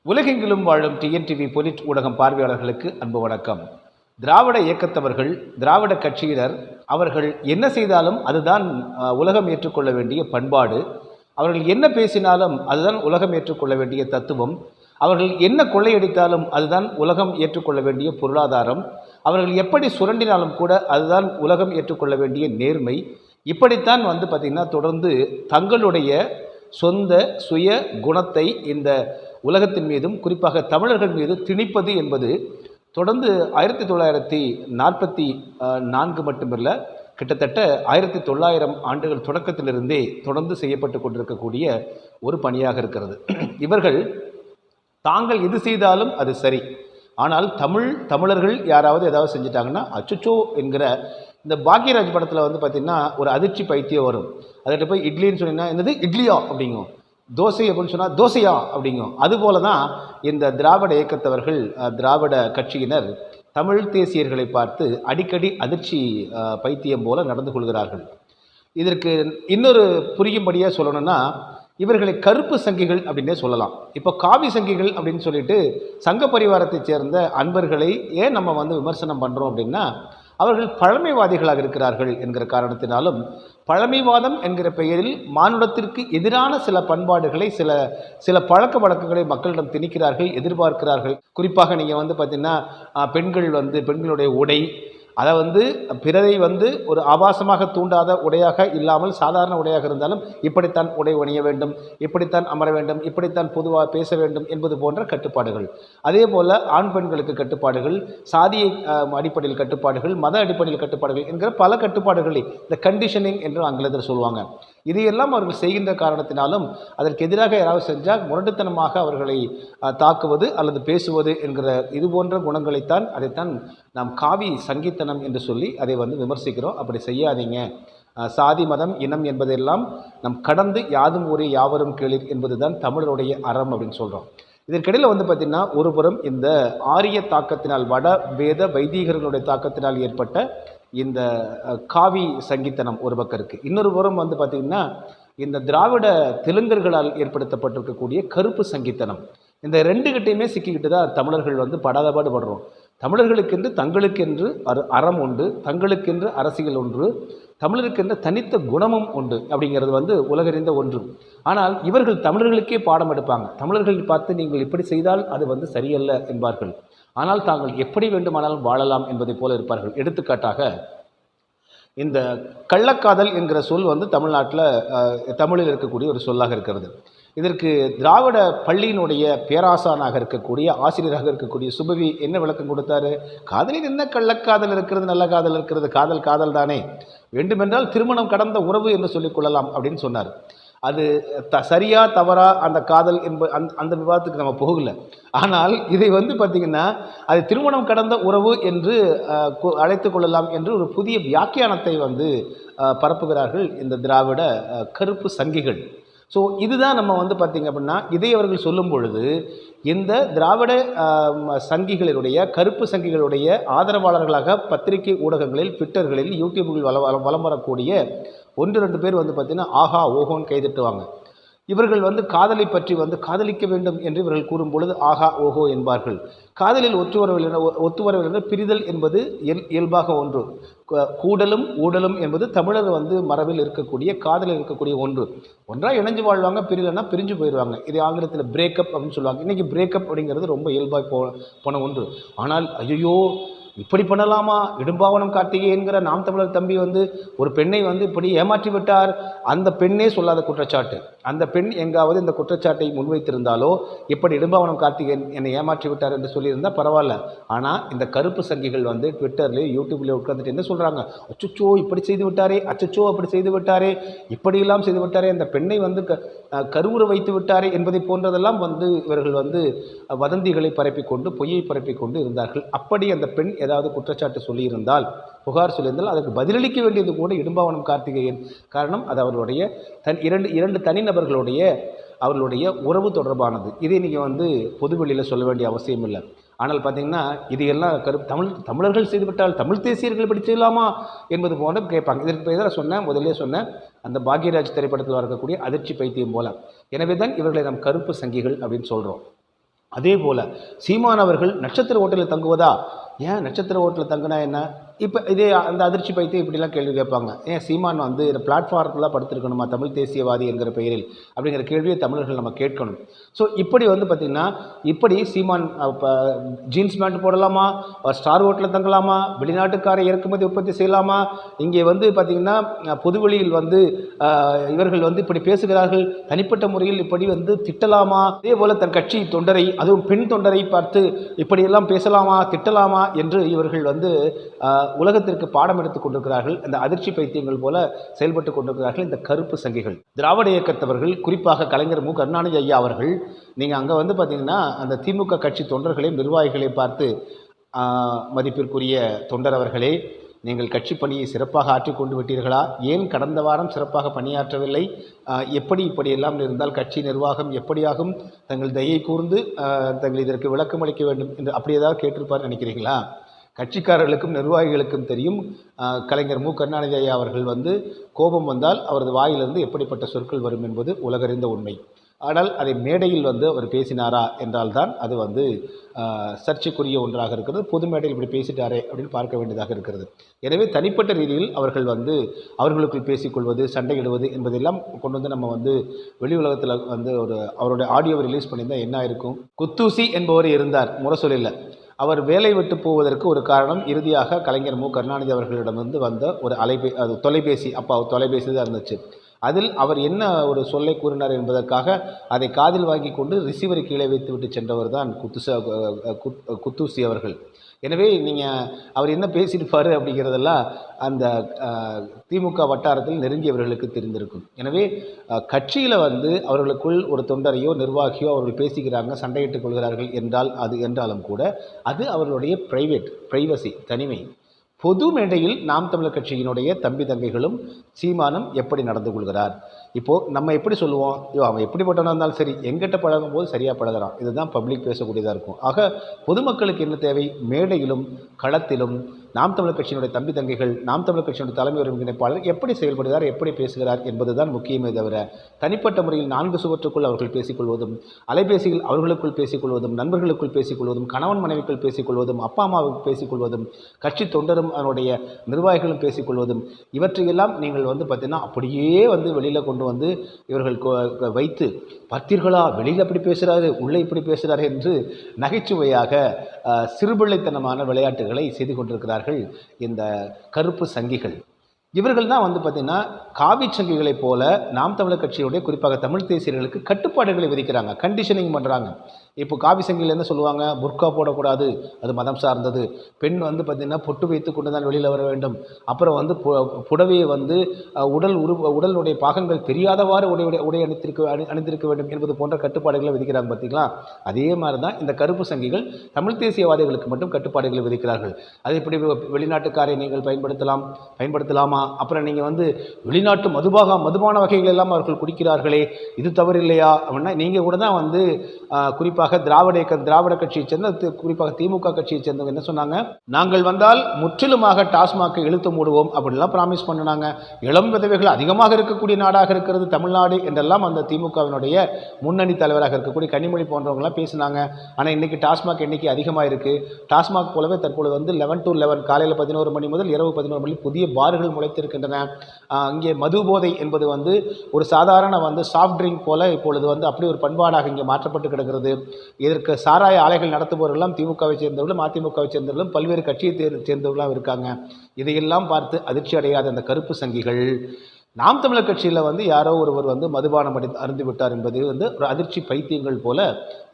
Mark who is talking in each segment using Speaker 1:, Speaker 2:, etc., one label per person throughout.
Speaker 1: உலகெங்கிலும் வாழும் டிஎன்டிவி பொலிட் ஊடகம் பார்வையாளர்களுக்கு அன்பு வணக்கம். திராவிட இயக்கத்தவர்கள், திராவிட கட்சியினர் அவர்கள் என்ன செய்தாலும் அதுதான் உலகம் ஏற்றுக்கொள்ள வேண்டிய பண்பாடு. அவர்கள் என்ன பேசினாலும் அதுதான் உலகம் ஏற்றுக்கொள்ள வேண்டிய தத்துவம். அவர்கள் என்ன கொள்ளையடித்தாலும் அதுதான் உலகம் ஏற்றுக்கொள்ள வேண்டிய பொருளாதாரம். அவர்கள் எப்படி சுரண்டினாலும் கூட அதுதான் உலகம் ஏற்றுக்கொள்ள வேண்டிய நேர்மை. இப்படித்தான் பார்த்திங்கன்னா தொடர்ந்து தங்களுடைய சொந்த சுய குணத்தை இந்த உலகத்தின் மீதும் குறிப்பாக தமிழர்கள் மீது திணிப்பது என்பது தொடர்ந்து 1944 மட்டுமல்ல, கிட்டத்தட்ட 1900 ஆண்டுகள் தொடக்கத்திலிருந்தே தொடர்ந்து செய்யப்பட்டு கொண்டிருக்கக்கூடிய ஒரு பணியாக இருக்கிறது. இவர்கள் தாங்கள் எது செய்தாலும் அது சரி, ஆனால் தமிழர்கள் யாராவது ஏதாவது செஞ்சிட்டாங்கன்னா அச்சுச்சோ என்கிற இந்த பாக்யராஜ் படத்தில் பார்த்திங்கன்னா ஒரு அதிர்ச்சி பைத்தியம் வரும். அதில் போய் இட்லின்னு சொன்னீங்கன்னா என்னது இட்லியா அப்படிங்கும், தோசை அப்படின்னு சொன்னால் தோசையா அப்படிங்கும். அதுபோல தான் இந்த திராவிட இயக்கத்தவர்கள், திராவிட கட்சியினர் தமிழ் தேசியர்களை பார்த்து அடிக்கடி அதிர்ச்சி பைத்தியம் போல நடந்து கொள்கிறார்கள். இதற்கு இன்னொரு புரியும்படியாக சொல்லணும்னா இவர்களை கருப்பு சங்கிகள் அப்படின்னே சொல்லலாம். இப்போ காவி சங்கிகள் அப்படின்னு சொல்லிட்டு சங்க பரிவாரத்தைச் சேர்ந்த அன்பர்களை ஏன் நம்ம விமர்சனம் பண்ணுறோம் அப்படின்னா, அவர்கள் பழமைவாதிகளாக இருக்கிறார்கள் என்கிற காரணத்தினாலும், பழமைவாதம் என்கிற பெயரில் மானுடத்திற்கு எதிரான சில பண்பாடுகளை சில பழக்க வழக்கங்களை மக்களிடம் திணிக்கிறார்கள், எதிர்பார்க்கிறார்கள். குறிப்பாக நீங்கள் பார்த்தீங்கன்னா பெண்களுடைய உடை, அதை பிறரை ஒரு ஆபாசமாக தூண்டாத உடையாக இல்லாமல் சாதாரண உடையாக இருந்தாலும் இப்படித்தான் உடை அணிய வேண்டும், இப்படித்தான் அமர வேண்டும், இப்படித்தான் பொதுவாக பேச வேண்டும் என்பது போன்ற கட்டுப்பாடுகள். அதே போல் ஆண் பெண்களுக்கு கட்டுப்பாடுகள், சாதிய அடிப்படையில் கட்டுப்பாடுகள், மத அடிப்படையில் கட்டுப்பாடுகள் என்கிற பல கட்டுப்பாடுகளை இந்த கண்டிஷனிங் என்று ஆங்கிலத்தில் சொல்லுவாங்க. இதையெல்லாம் அவர்கள் செய்கின்ற காரணத்தினாலும் அதற்கு எதிராக யாராவது செஞ்சால் முரட்டுத்தனமாக அவர்களை தாக்குவது அல்லது பேசுவது என்கிற இது போன்ற குணங்களைத்தான், அதைத்தான் நாம் காவி சங்கீத்தனம் என்று சொல்லி அதை விமர்சிக்கிறோம். அப்படி செய்யாதீங்க. சாதி மதம் இனம் என்பதெல்லாம் நம் கடந்து யாதும் ஊரே யாவரும் கேளீர் என்பது தான் தமிழருடைய அறம் அப்படின்னு சொல்கிறோம். இதற்கிடையில் பார்த்திங்கன்னா ஒரு புறம் இந்த ஆரிய தாக்கத்தினால், வட வேத வைதீகர்களுடைய தாக்கத்தினால் ஏற்பட்ட இந்த காவி சங்கீத்தனம் ஒரு பக்கம் இருக்குது. இன்னொரு புறம் பார்த்திங்கன்னா இந்த திராவிட தெலுங்கர்களால் ஏற்படுத்தப்பட்டிருக்கக்கூடிய கருப்பு சங்கீத்தனம். இந்த ரெண்டு கிட்டையுமே சிக்கிக்கிட்டு தான் தமிழர்கள் படாதபாடு படுறோம். தமிழர்களுக்கென்று தங்களுக்கென்று அறம் உண்டு, தங்களுக்கென்று அரசியல் ஒன்று, தமிழருக்கென்று தனித்த குணமும் உண்டு அப்படிங்கிறது உலகறிந்த ஒன்று. ஆனால் இவர்கள் தமிழர்களுக்கே பாடம் எடுப்பாங்க. தமிழர்கள் பார்த்து நீங்கள் இப்படி செய்தால் அது சரியல்ல என்பார்கள். ஆனால் தாங்கள் எப்படி வேண்டுமானாலும் வாழலாம் என்பதை போல இருப்பார்கள். எடுத்துக்காட்டாக இந்த கள்ளக்காதல் என்கிற சொல் தமிழில் இருக்கக்கூடிய ஒரு சொல்லாக இருக்கிறது. இதற்கு திராவிட பள்ளியினுடைய பேராசானாக இருக்கக்கூடிய, ஆசிரியராக இருக்கக்கூடிய சுபவி என்ன விளக்கம் கொடுத்தாரு? காதலில் என்ன கள்ளக்காதல் இருக்கிறது, நல்ல காதல் இருக்கிறது, காதல் காதல் தானே, வேண்டுமென்றால் திருமணம் கடந்த உறவு என்று சொல்லிக்கொள்ளலாம் அப்படின்னு சொன்னார். அது சரியா தவறா அந்த காதல் அந்த விவாதத்துக்கு நம்ம போகல. ஆனால் இதை பார்த்திங்கன்னா அது திருமணம் கடந்த உறவு என்று அழைத்து கொள்ளலாம் என்று ஒரு புதிய வியாக்கியானத்தை பரப்புகிறார்கள் இந்த திராவிட கருப்பு சங்கிகள். ஸோ இதுதான் நம்ம பார்த்திங்க அப்படின்னா இதை அவர்கள் சொல்லும் பொழுது இந்த திராவிட சங்கிகளினுடைய, கருப்பு சங்கிகளுடைய ஆதரவாளர்களாக பத்திரிகை ஊடகங்களில், ட்விட்டர்களில், யூடியூப்களில் வலம் வரக்கூடிய 1-2 பேர் பார்த்திங்கன்னா ஆஹா ஓஹோன்னு கைதட்டுவாங்க. இவர்கள் காதலை பற்றி காதலிக்க வேண்டும் என்று இவர்கள் கூறும் பொழுது ஆஹா ஓஹோ என்பார்கள். காதலில் ஒத்துவரவில்லை பிரிதல் என்பது இயல்பாக ஒன்று. கூடலும் ஊடலும் என்பது தமிழர் மரபில் இருக்கக்கூடிய, காதலில் இருக்கக்கூடிய ஒன்று. ஒன்றாக இணைஞ்சு வாழ்வாங்க, பிரிதல்னா பிரிஞ்சு போயிடுவாங்க. இது ஆங்கிலத்தில் பிரேக்கப் அப்படின்னு சொல்லுவாங்க. இன்றைக்கி பிரேக்கப் அப்படிங்கிறது ரொம்ப இயல்பாக போன ஒன்று. ஆனால் ஐயோ இப்படி பண்ணலாமா, இடும்பாவனம் கார்த்திகை என்கிற நாம் தமிழர் தம்பி ஒரு பெண்ணை இப்படி ஏமாற்றி விட்டார், அந்த பெண்ணே சொல்லாத குற்றச்சாட்டு. அந்த பெண் எங்காவது இந்த குற்றச்சாட்டை முன்வைத்திருந்தாலோ, இப்படி இடும்பாவனம் கார்த்திகை என்னை ஏமாற்றி விட்டார் என்று சொல்லியிருந்தால் பரவாயில்ல. ஆனால் இந்த கருப்பு சங்கிகள் ட்விட்டர்லேயே யூடியூப்லேயே உட்காந்துட்டு என்ன சொல்கிறாங்க? அச்சச்சோ இப்படி செய்து விட்டாரே, அச்சச்சோ அப்படி செய்து விட்டாரே, இப்படியெல்லாம் செய்து விட்டாரே, அந்த பெண்ணை கருவுற வைத்து விட்டாரே என்பதை போன்றதெல்லாம் இவர்கள் வதந்திகளை பரப்பிக்கொண்டு, பொய்யை பரப்பிக்கொண்டு இருந்தார்கள். அப்படி அந்த பெண் ஏதாவது குற்றச்சாட்டு சொல்லியிருந்தால், புகார் சொல்லியிருந்தால் அதற்கு பதிலளிக்க வேண்டியது கூட இடும்பாவனம் கார்த்திகேயன். காரணம் அது அவர்களுடைய இரண்டு தனிநபர்களுடைய அவர்களுடைய உறவு தொடர்பானது. இதை நீங்கள் பொதுவெளியில் சொல்ல வேண்டிய அவசியம் இல்லை. ஆனால் பார்த்திங்கன்னா இதையெல்லாம் தமிழர்கள் செய்துவிட்டால் தமிழ் தேசியர்கள் இப்படி செய்யலாமா என்பது போன்ற கேட்பாங்க. இதற்கு எதிராக முதலே சொன்னேன் அந்த பாக்யராஜ் திரைப்படத்தில் வரக்கூடிய அதிர்ச்சி பைத்தியம் போல. எனவே தான் இவர்களை நாம் கருப்பு சங்கிகள் அப்படின்னு சொல்கிறோம். அதே போல் சீமான் அவர்கள் நட்சத்திர ஹோட்டலில் தங்குவதா? ஏன் நட்சத்திர ஹோட்டலில் தங்குனா என்ன? இப்போ இதே அந்த அதிர்ச்சி பைத்து இப்படிலாம் கேள்வி கேட்பாங்க. ஏன் சீமான் வந்து இந்த பிளாட்ஃபார்மில் படுத்திருக்கணுமா தமிழ் தேசியவாதி என்கிற பெயரில் அப்படிங்கிற கேள்வியை தமிழர்கள் நம்ம கேட்கணும். ஸோ இப்படி வந்து பார்த்திங்கன்னா இப்படி சீமான் இப்போ ஜீன்ஸ் பேண்ட் போடலாமா, ஸ்டார் ஹோட்டலில் தங்கலாமா, வெளிநாட்டுக்கார இறக்குமதி உற்பத்தி செய்யலாமா, இங்கே வந்து பார்த்திங்கன்னா பொதுவெளியில் வந்து இவர்கள் வந்து இப்படி பேசுகிறார்கள், தனிப்பட்ட முறையில் இப்படி வந்து திட்டலாமா, அதே போல் தன் கட்சி தொண்டரை அதுவும் பெண் தொண்டரை பார்த்து இப்படியெல்லாம் பேசலாமா திட்டலாமா என்று இவர்கள் வந்து உலகத்திற்கு பாடம் எடுத்துக் கொண்டிருக்கிறார்கள். அந்த அதிர்ச்சி பைத்தியங்கள் போல செயல்பட்டு கொண்டிருக்கிறார்கள் இந்த கருப்பு சங்கிகள். திராவிட இயக்கத்தவர்கள், குறிப்பாக கலைஞர் மு கருணாநிதி ஐயா அவர்கள், நீங்கள் அங்கே வந்து பார்த்தீங்கன்னா அந்த திமுக கட்சி தொண்டர்களை நிர்வாகிகளை பார்த்து, மதிப்பிற்குரிய தொண்டர் அவர்களே, நீங்கள் கட்சி பணியை சிறப்பாக ஆற்றிக்கொண்டு விட்டீர்களா? ஏன் கடந்த வாரம் சிறப்பாக பணியாற்றவில்லை? இப்படியெல்லாம் இருந்தால் கட்சி நிர்வாகம் எப்படியாகும்? தங்கள் தயை கூர்ந்து தங்கள் இதற்கு விளக்கம் அளிக்க வேண்டும் என்று அப்படி ஏதாவது கேட்டிருப்பார் நினைக்கிறீங்களா? கட்சிக்காரர்களுக்கும் நிர்வாகிகளுக்கும் தெரியும், கலைஞர் மு கருணாநிதி ஐயா அவர்கள் வந்து கோபம் வந்தால் அவரது வாயிலிருந்து எப்படிப்பட்ட சொற்கள் வரும் என்பது உலகறிந்த உண்மை. ஆனால் அதை மேடையில் வந்து அவர் பேசினாரா என்றால்தான் அது வந்து சர்ச்சைக்குரிய ஒன்றாக இருக்கிறது. பொது மேடையில் இப்படி பேசிட்டாரே அப்படின்னு பார்க்க வேண்டியதாக இருக்கிறது. எனவே தனிப்பட்ட ரீதியில் அவர்கள் வந்து அவர்களுக்குள் பேசிக்கொள்வது, சண்டையிடுவது என்பதெல்லாம் கொண்டு வந்து நம்ம வந்து வெளி உலகத்தில் வந்து அவருடைய ஆடியோவை ரிலீஸ் பண்ணியிருந்தால் என்ன இருக்கும்? குத்தூசி என்பவர் இருந்தார் முரசொலியில். அவர் வேலை விட்டு போவதற்கு ஒரு காரணம், இறுதியாக கலைஞர் மு கருணாநிதி அவர்களிடமிருந்து வந்த ஒரு தொலைபேசி, அப்போ தொலைபேசி தான் இருந்துச்சு. அதில் அவர் என்ன ஒரு சொல்லை கூறினார் என்பதற்காக அதை காதில் வாங்கி கொண்டு ரிசீவரை கீழே வைத்து விட்டு சென்றவர் தான் குத்தூசி அவர்கள். எனவே நீங்கள் அவர் என்ன பேசியிருப்பார் அப்படிங்கிறதெல்லாம் அந்த திமுக வட்டாரத்தில் நெருங்கியவர்களுக்கு தெரிந்திருக்கும். எனவே கட்சியில் வந்து அவர்களுக்குள் ஒரு தொண்டரையோ நிர்வாகியோ அவர்கள் பேசிக்கிறாங்க, சண்டையிட்டுக் கொள்கிறார்கள் என்றாலும் கூட அது அவர்களுடைய பிரைவசி, தனிமை. பொது மேடையில் நாம் தமிழர் கட்சியினுடைய தம்பி தங்கைகளும் சீமானும் எப்படி நடந்து கொள்கிறார்? இப்போது நம்ம எப்படி சொல்லுவோம், அவன் எப்படிப்பட்டவனாக இருந்தாலும் சரி, எங்கிட்ட பழகும் போது சரியாக பழகிறான், இதுதான் பப்ளிக் பேசக்கூடியதாக இருக்கும். ஆக பொதுமக்களுக்கு என்ன தேவை? மேடையிலும் களத்திலும் நாம் தமிழர் கட்சியினுடைய தம்பி தங்கைகள், நாம் தமிழர் கட்சியினுடைய தலைமை ஒருங்கிணைப்பாளர் எப்படி செயல்படுகிறார், எப்படி பேசுகிறார் என்பதுதான் முக்கியமே தவிர தனிப்பட்ட முறையில் 4 சுவற்றுக்குள் அவர்கள் பேசிக்கொள்வதும், அலைபேசியில் அவர்களுக்குள் பேசிக்கொள்வதும், நண்பர்களுக்குள் பேசிக்கொள்வதும், கணவன் மனைவிக்குள் பேசிக்கொள்வதும், அப்பா அம்மாவுக்கு பேசிக்கொள்வதும், கட்சி தொண்டரும் அதனுடைய நிர்வாகிகளும் பேசிக்கொள்வதும், இவற்றையெல்லாம் நீங்கள் வந்து பார்த்தீங்கன்னா அப்படியே வந்து வெளியில் கொண்டு வந்து இவர்கள் வைத்து, பார்த்தீர்களா வெளியில் அப்படி பேசுகிறாரு, உள்ளே இப்படி பேசுகிறாரு என்று நகைச்சுவையாக சிறுபிள்ளைத்தனமான விளையாட்டுகளை செய்து கொண்டிருக்கிறார்கள் இந்த கருப்பு சங்கிகள். இவர்கள் தான் வந்து பார்த்திங்கன்னா காவி சங்கிகளைப் போல நாம் தமிழர் கட்சியுடைய குறிப்பாக தமிழ் தேசியர்களுக்கு கட்டுப்பாடுகளை விதிக்கிறாங்க, கண்டிஷனிங் பண்ணுறாங்க. இப்போ காவி சங்கிகள் என்ன சொல்லுவாங்க? புர்கா போடக்கூடாது, அது மதம் சார்ந்தது. பெண் வந்து பார்த்திங்கன்னா பொட்டு வைத்து கொண்டு தான் வெளியில் வர வேண்டும். அப்புறம் வந்து புடவையை வந்து உடலுடைய பாகங்கள் தெரியாதவாறு உடை அணிந்திருக்க வேண்டும் என்பது போன்ற கட்டுப்பாடுகளை விதிக்கிறாங்க. பார்த்திங்களா? அதே மாதிரி தான் இந்த கருப்பு சங்கிகள் தமிழ் தேசியவாதிகளுக்கு மட்டும் கட்டுப்பாடுகளை விதிக்கிறார்கள். அது இப்படி வெளிநாட்டுக்காரை நீங்கள் பயன்படுத்தலாமா? அப்புறம் நீங்கள் வந்து வெளிநாட்டு மதுபான வகைகள் எல்லாம் அவர்கள் குடிக்கிறார்களே, இது தவறு இல்லையா அப்படின்னா, நீங்கள் கூட தான் வந்து குறிப்பாக திராவிட கட்சியை சேர்ந்த, குறிப்பாக திமுக கட்சியை சேர்ந்தவங்க என்ன சொன்னாங்க? நாங்கள் வந்தால் முற்றிலுமாக டாஸ்மாகை இழுத்து மூடுவோம் அப்படின்லாம் ப்ராமிஸ் பண்ணினாங்க. இளம் விதவைகள் அதிகமாக இருக்கக்கூடிய நாடாக இருக்கிறது தமிழ்நாடு என்றெல்லாம் அந்த திமுகவினுடைய முன்னணி தலைவராக இருக்கக்கூடிய கனிமொழி போன்றவங்களாம் பேசினாங்க. ஆனால் இன்றைக்கி டாஸ்மாக் எண்ணிக்கை அதிகமாக இருக்குது. டாஸ்மாக் போலவே தற்பொழுது வந்து 11 to 11 காலையில் 11 மணி முதல் இரவு 11 மணி புதிய பார்கள் முளைத்திருக்கின்றன. இங்கே மது போதை என்பது வந்து ஒரு சாதாரண வந்து சாஃப்ட் ட்ரிங்க் போல இப்பொழுது வந்து அப்படி ஒரு பண்பாடாக இங்கே மாற்றப்பட்டு கிடக்கிறது. இதற்கு சாராய ஆலைகள் நடத்துபவர்களெல்லாம் திமுகவை சேர்ந்தவர்களும் அதிமுகவை சேர்ந்தவர்களும் பல்வேறு கட்சியை சேர்ந்தவர்களாம் இருக்காங்க. இதையெல்லாம் பார்த்து அதிர்ச்சி அடையாத அந்த கருப்பு சங்கிகள் நாம் தமிழர் கட்சியில் வந்து யாரோ ஒருவர் வந்து மதுபானம் அருந்து விட்டார் என்பது வந்து ஒரு அதிர்ச்சி பைத்தியங்கள் போல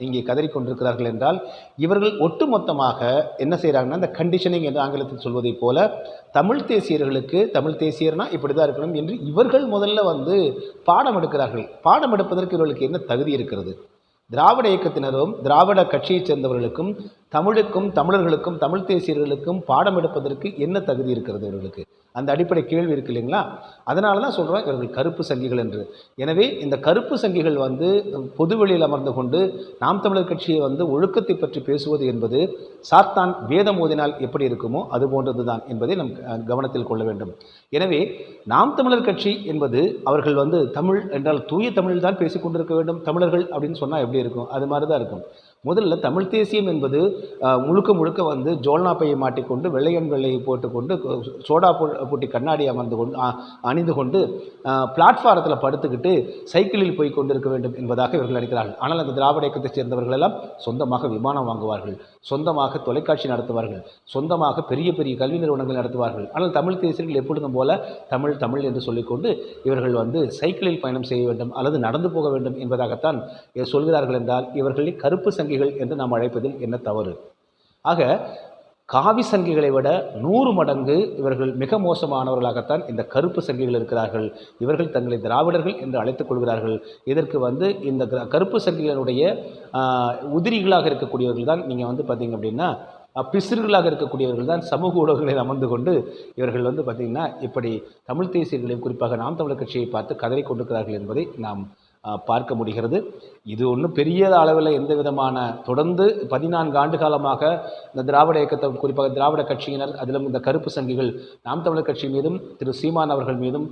Speaker 1: இங்கே கதறிக்கொண்டிருக்கிறார்கள் என்றால், இவர்கள் ஒட்டுமொத்தமாக என்ன செய்கிறாங்கன்னா, இந்த கண்டிஷனிங் என்று ஆங்கிலத்தில் சொல்வதைப் போல தமிழ் தேசியர்களுக்கு தமிழ் தேசியர்னா இப்படி தான் இருக்கணும் என்று இவர்கள் முதல்ல வந்து பாடம் எடுக்கிறார்கள். பாடம் எடுப்பதற்கு இவர்களுக்கு என்ன தகுதி இருக்கிறது? திராவிட இயக்கத்தினரும் திராவிட கட்சியைச் சேர்ந்தவர்களுக்கும் தமிழுக்கும் தமிழர்களுக்கும் தமிழ் தேசியர்களுக்கும் பாடம் எடுப்பதற்கு என்ன தகுதி இருக்கிறது இவர்களுக்கு? அந்த அடிப்படை கேள்வி இருக்கு இல்லைங்களா? அதனால தான் சொல்கிறோம் இவர்கள் கருப்பு சங்கிகள் என்று. எனவே இந்த கருப்பு சங்கிகள் வந்து பொதுவெளியில் அமர்ந்து கொண்டு நாம் தமிழர் கட்சியை வந்து ஒழுக்கத்தை பற்றி பேசுவது என்பது சாத்தான் வேதம் ஓதினால் எப்படி இருக்குமோ அது போன்றது தான் என்பதை நம் கவனத்தில் கொள்ள வேண்டும். எனவே நாம் தமிழர் கட்சி என்பது அவர்கள் வந்து தமிழ் என்றால் தூய தமிழில் தான் பேசிக்கொண்டிருக்க வேண்டும். தமிழர்கள் அப்படின்னு சொன்னால் எப்படி இருக்கும்? அது மாதிரி தான் இருக்கும். முதல்ல தமிழ் தேசியம் என்பது முழுக்க முழுக்க வந்து ஜோல்னா பையை மாட்டிக்கொண்டு வெள்ளையன் வெள்ளையை போட்டுக்கொண்டு சோடா பூட்டி கண்ணாடி அணிந்து கொண்டு பிளாட்ஃபாரத்தில் படுத்துக்கிட்டு சைக்கிளில் போய் கொண்டிருக்க வேண்டும் என்பதாக இவர்கள் நினைக்கிறார்கள். ஆனால் அந்த திராவிட இயக்கத்தைச் சேர்ந்தவர்கள் எல்லாம் சொந்தமாக விமானம் வாங்குவார்கள், சொந்தமாக தொலைக்காட்சி நடத்துவார்கள், சொந்தமாக பெரிய பெரிய கல்வி நிறுவனங்கள் நடத்துவார்கள். ஆனால் தமிழ் தேசியர்கள் எப்பொழுதும் போல தமிழ் தமிழ் என்று சொல்லிக்கொண்டு இவர்கள் வந்து சைக்கிளில் பயணம் செய்ய வேண்டும் அல்லது நடந்து போக வேண்டும் என்பதாகத்தான் சொல்கிறார்கள். என்றால் இவர்களை கருப்பு சங்கிகள் என்று நாம் அழைப்பதில் என்ன தவறு? ஆக காவி சங்கிகளை விட 100 மடங்கு இவர்கள் மிக மோசமானவர்களாகத்தான் இந்த கருப்பு சங்கிகள் இருக்கிறார்கள். இவர்கள் தங்களை திராவிடர்கள் என்று அழைத்துக் கொள்கிறார்கள். இதற்கு வந்து இந்த கருப்பு சங்கிகளுடைய உதிரிகளாக இருக்கக்கூடியவர்கள் தான் நீங்கள் வந்து பார்த்தீங்க அப்படின்னா பிசிறுகளாக இருக்கக்கூடியவர்கள் தான் சமூக ஊடகங்களில் அமர்ந்து கொண்டு இவர்கள் வந்து பார்த்திங்கன்னா இப்படி தமிழ் தேசியர்களையும் குறிப்பாக நாம் தமிழர் கட்சியை பார்த்து கதறி கொண்டிருக்கிறார்கள் என்பதை நாம் பார்க்க முடிகிறது. இது ஒன்றும் பெரிய அளவில் எந்த விதமான தொடர்ந்து 14 ஆண்டு காலமாக இந்த திராவிட இயக்கத்தை குறிப்பாக திராவிட கட்சியினர் அதிலும் இந்த கருப்பு சங்கிகள் நாம் தமிழர் கட்சி மீதும் திரு சீமான் அவர்கள் மீதும்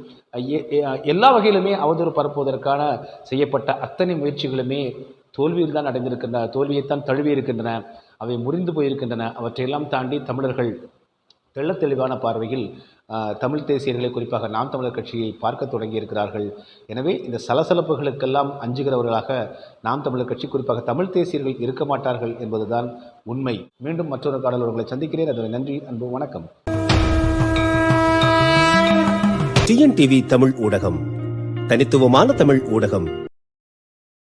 Speaker 1: எல்லா வகையிலுமே அவதூறு பரப்புவதற்கான செய்யப்பட்ட அத்தனை முயற்சிகளுமே தோல்வியில் தான் அடைந்திருக்கின்றன, தோல்வியைத்தான் தழுவி இருக்கின்றன, அவை முறிந்து போயிருக்கின்றன. அவற்றையெல்லாம் தாண்டி தமிழர்கள் தெள்ள தெளிவான பார்வையில் தமிழ் தேசியர்களை குறிப்பாக நாம் தமிழர் கட்சியை பார்க்க தொடங்கியிருக்கிறார்கள். எனவே இந்த சலசலப்புகளுக்கெல்லாம் அஞ்சுகிறவர்களாக நாம் தமிழர் கட்சி குறிப்பாக தமிழ் தேசியர்கள் இருக்க மாட்டார்கள் என்பதுதான் உண்மை. மீண்டும் மற்றொரு காணொளியில் உங்களை சந்திக்கிறேன். அதுவரை நன்றி, அன்பு, வணக்கம்.
Speaker 2: டிஎன்டிவி தமிழ் ஊடகம், தனித்துவமான தமிழ் ஊடகம்.